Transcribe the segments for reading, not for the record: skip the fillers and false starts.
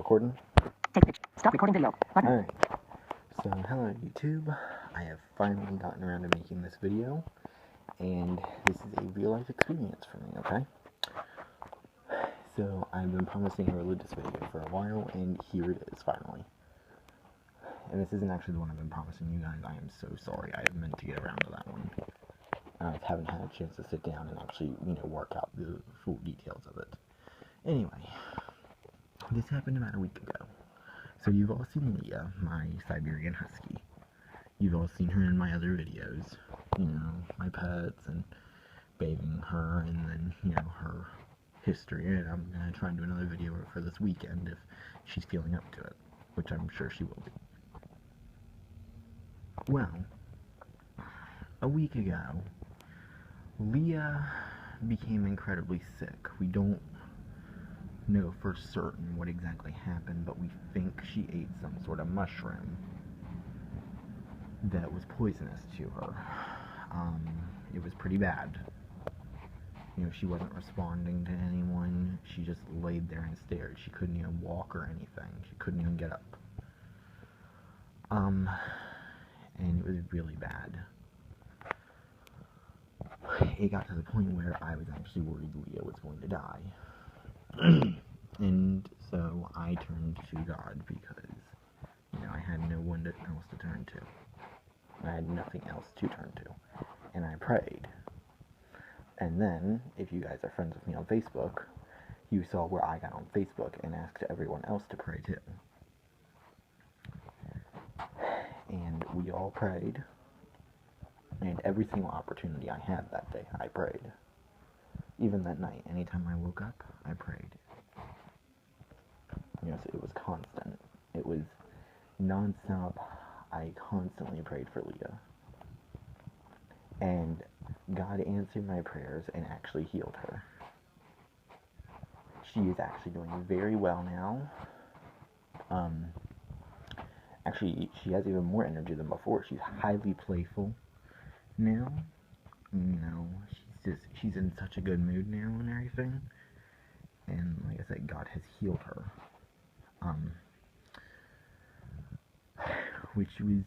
recording? Take picture. Stop recording video. Button. Alright. So, hello YouTube. I have finally gotten around to making this video. And this is a real life experience for me, okay? So, I've been promising a religious video for a while, and here it is, finally. And this isn't actually the one I've been promising you guys. I am so sorry. I have meant to get around to that one. I haven't had a chance to sit down and actually, work out the full details of it. Anyway, this happened about a week ago. So you've all seen Leah, my Siberian Husky. You've all seen her in my other videos. My pets and bathing her and then, her history. And I'm going to try and do another video for this weekend if she's feeling up to it, which I'm sure she will be. Well, a week ago, Leah became incredibly sick. We don't know for certain what exactly happened, but we think she ate some sort of mushroom that was poisonous to her. It was pretty bad. She wasn't responding to anyone. She just laid there and stared. She couldn't even walk or anything. She couldn't even get up. And it was really bad. It got to the point where I was actually worried Leah was going to die. And so I turned to God because, I had no one else to turn to. I had nothing else to turn to. And I prayed. And then, if you guys are friends with me on Facebook, you saw where I got on Facebook and asked everyone else to pray too. And we all prayed. And every single opportunity I had that day, I prayed. Even that night, anytime I woke up, I prayed. So it was constant. It was non-stop. I constantly prayed for Leah. And God answered my prayers and actually healed her. She is actually doing very well now. Actually, she has even more energy than before. She's highly playful now. She's in such a good mood now and everything. And like I said, God has healed her. Which was,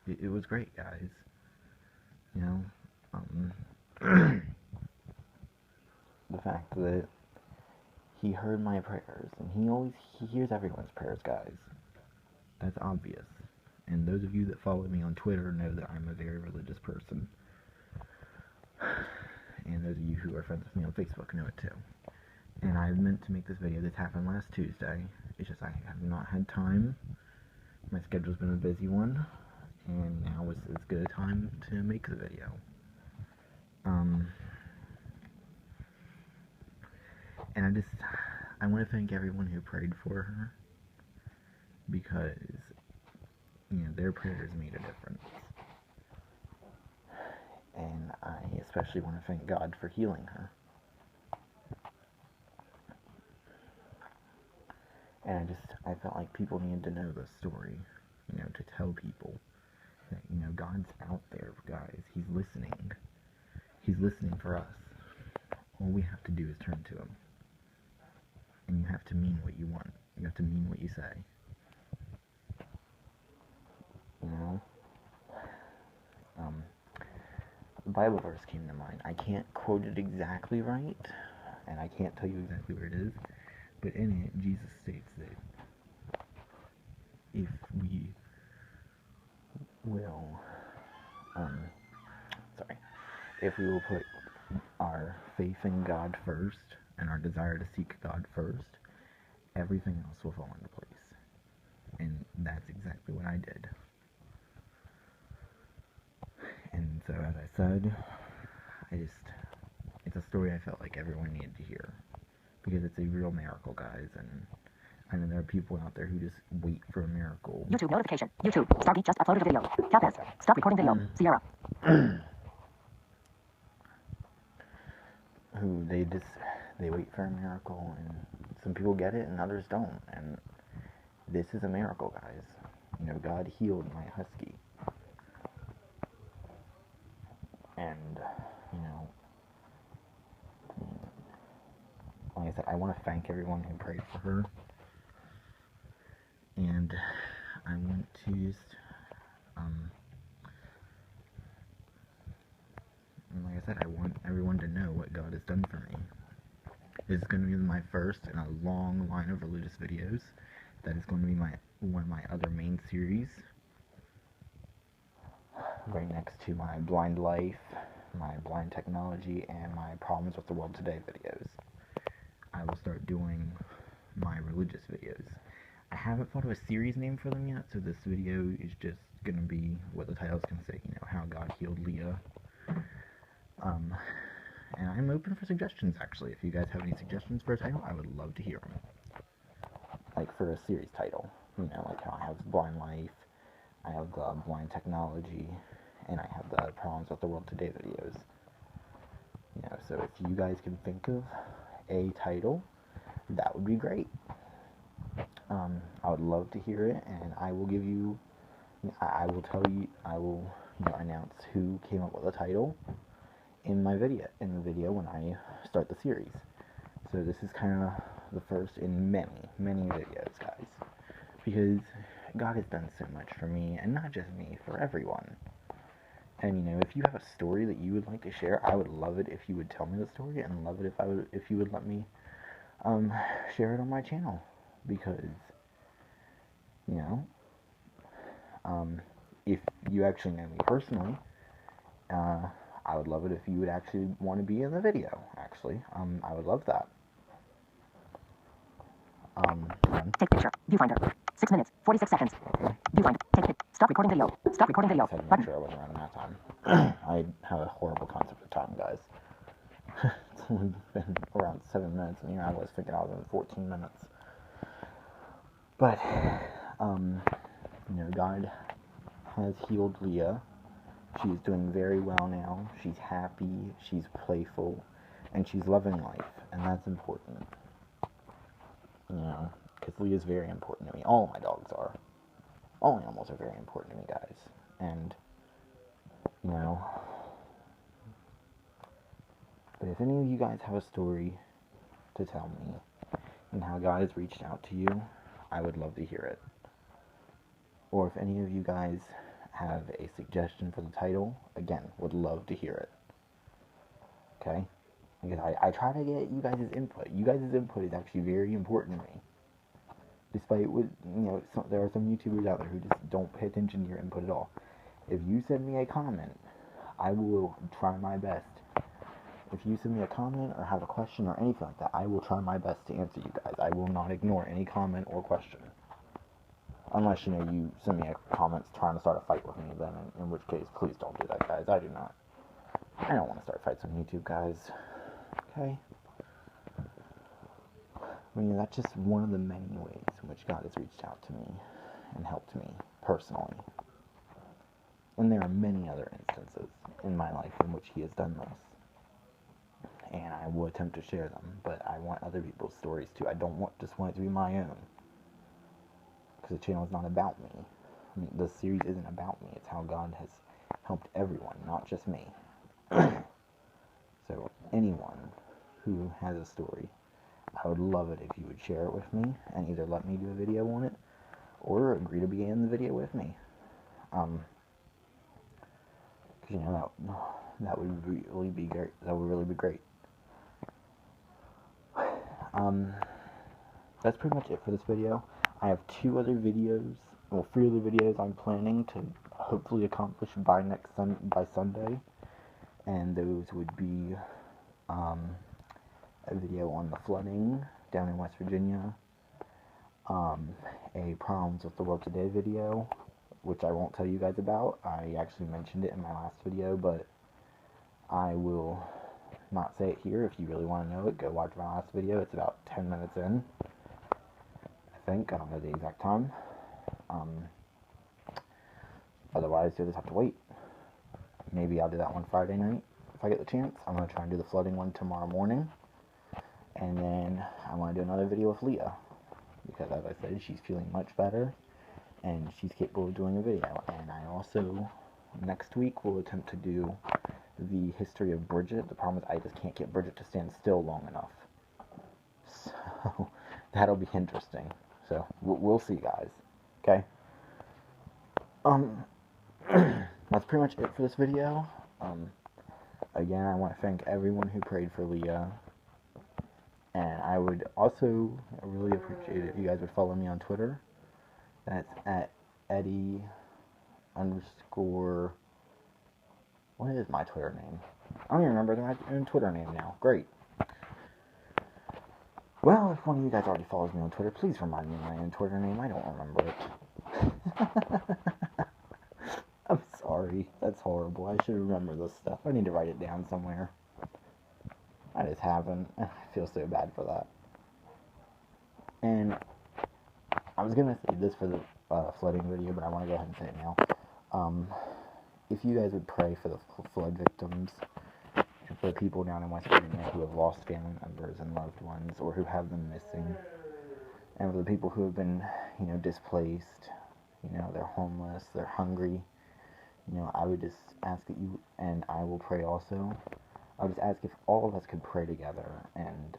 it was great, guys. The fact that he heard my prayers, and he hears everyone's prayers, guys. That's obvious. And those of you that follow me on Twitter know that I'm a very religious person. And those of you who are friends with me on Facebook know it too. And I meant to make this video. This happened last Tuesday. It's just I have not had time. My schedule's been a busy one. And now is as good a time to make the video. And I want to thank everyone who prayed for her. Because, their prayers made a difference. And I especially want to thank God for healing her. And I felt like people needed to know this story, to tell people that, God's out there, guys. He's listening. He's listening for us. All we have to do is turn to Him. And you have to mean what you want. You have to mean what you say. The Bible verse came to mind. I can't quote it exactly right, and I can't tell you exactly where it is, but in it, Jesus states that if we will, if we will put our faith in God first, and our desire to seek God first, everything else will fall into place. And that's exactly what I did. And so, as I said, it's a story I felt like everyone needed to hear. Because it's a real miracle, guys, and I know there are people out there who just wait for a miracle. YouTube notification. YouTube. Starbeat just uploaded a video. Tap S. Stop recording video. Sierra. Who they wait for a miracle, and some people get it and others don't. And this is a miracle, guys. God healed my husky. And, like I said, I want to thank everyone who prayed for her. And I want to just, like I said, I want everyone to know what God has done for me. This is going to be my first in a long line of religious videos. That is going to be one of my other main series. Right next to my blind life, my blind technology, and my problems with the world today videos. I will start doing my religious videos. I haven't thought of a series name for them yet, so this video is just going to be what the title's going to say, how God Healed Leah. And I'm open for suggestions, actually. If you guys have any suggestions for a title, I would love to hear them. Like for a series title, like how I have blind life, I have the blind technology, and I have the problems with the world today videos. So if you guys can think of a title, that would be great. I would love to hear it, and I will give you, I will announce who came up with the title in the video when I start the series. So this is kind of the first in many videos, guys, because God has done so much for me, and not just me, for everyone. And if you have a story that you would like to share, I would love it if you would tell me the story, and love it if you would let me share it on my channel, because if you actually know me personally, I would love it if you would actually want to be in the video, actually. I would love that. Take picture. Viewfinder. 6 minutes, 46 seconds. Okay. Viewfinder. Take it. Stop recording video. Stop recording video. I had to make Button. sure I wasn't running out of time. I have a horrible concept of time, guys. It's only been around 7 minutes, and I was thinking I was in 14 minutes. But, God has healed Leah. She's doing very well now. She's happy, she's playful, and she's loving life, and that's important. Because Leah's very important to me. All my dogs are. All animals are very important to me, guys. And, but if any of you guys have a story to tell me, and how God has reached out to you, I would love to hear it. Or if any of you guys have a suggestion for the title, again, would love to hear it. Okay? Because I try to get you guys' input. You guys' input is actually very important to me. Despite what, there are some YouTubers out there who just don't pay attention to your input at all. If you send me a comment, I will try my best. If you send me a comment or have a question or anything like that, I will try my best to answer you guys. I will not ignore any comment or question. Unless, you send me a comment trying to start a fight with me, then in which case, please don't do that, guys. I don't want to start fights on YouTube, guys. Okay? That's just one of the many ways in which God has reached out to me and helped me personally. And there are many other instances in my life in which He has done this. And I will attempt to share them, but I want other people's stories too. I don't just want it to be my own. Because the channel is not about me. The series isn't about me. It's how God has helped everyone, not just me. So, anyone who has a story, I would love it if you would share it with me, and either let me do a video on it, or agree to be in the video with me. Because, that would really be great. That would really be great. That's pretty much it for this video. I have 3 other videos I'm planning to hopefully accomplish by Sunday, and those would be a video on the flooding down in West Virginia, a problems with the world today video, which I won't tell you guys about. I actually mentioned it in my last video, but I will not say it here. If you really want to know it, go watch my last video. It's about 10 minutes in, I think. I don't know the exact time. Otherwise, you'll just have to wait. Maybe I'll do that one Friday night if I get the chance. I'm going to try and do the flooding one tomorrow morning. And then I want to do another video with Leah. Because as I said, she's feeling much better. And she's capable of doing a video. And I also, next week, will attempt to do the history of Bridget. The problem is I just can't get Bridget to stand still long enough. So that'll be interesting. So we'll see, guys. Okay. That's pretty much it for this video. Again, I want to thank everyone who prayed for Leah. And I would also really appreciate it if you guys would follow me on Twitter. That's at Eddie _ what is my Twitter name? I don't even remember my own Twitter name now. Great. Well, if one of you guys already follows me on Twitter, please remind me of my own Twitter name. I don't remember it. I'm sorry. That's horrible. I should remember this stuff. I need to write it down somewhere. I just haven't. I feel so bad for that. And I was gonna say this for the flooding video, but I want to go ahead and say it now. If you guys would pray for the flood victims, and for people down in West Virginia who have lost family members and loved ones, or who have them missing, and for the people who have been, displaced, they're homeless, they're hungry, I would just ask that you, and I will pray also, I would just ask if all of us could pray together and,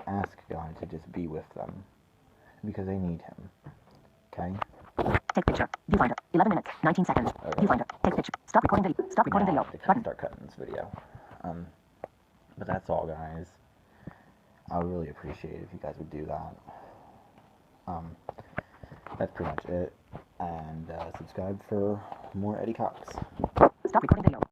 ask God to just be with them, because they need Him, okay? Take picture. Viewfinder. 11 minutes. 19 seconds. Okay. Viewfinder. Take picture. Stop recording video. Stop recording video. Button. Start cutting this video. But that's all, guys. I would really appreciate it if you guys would do that. That's pretty much it. And subscribe for more Eddie Cox. Stop recording video.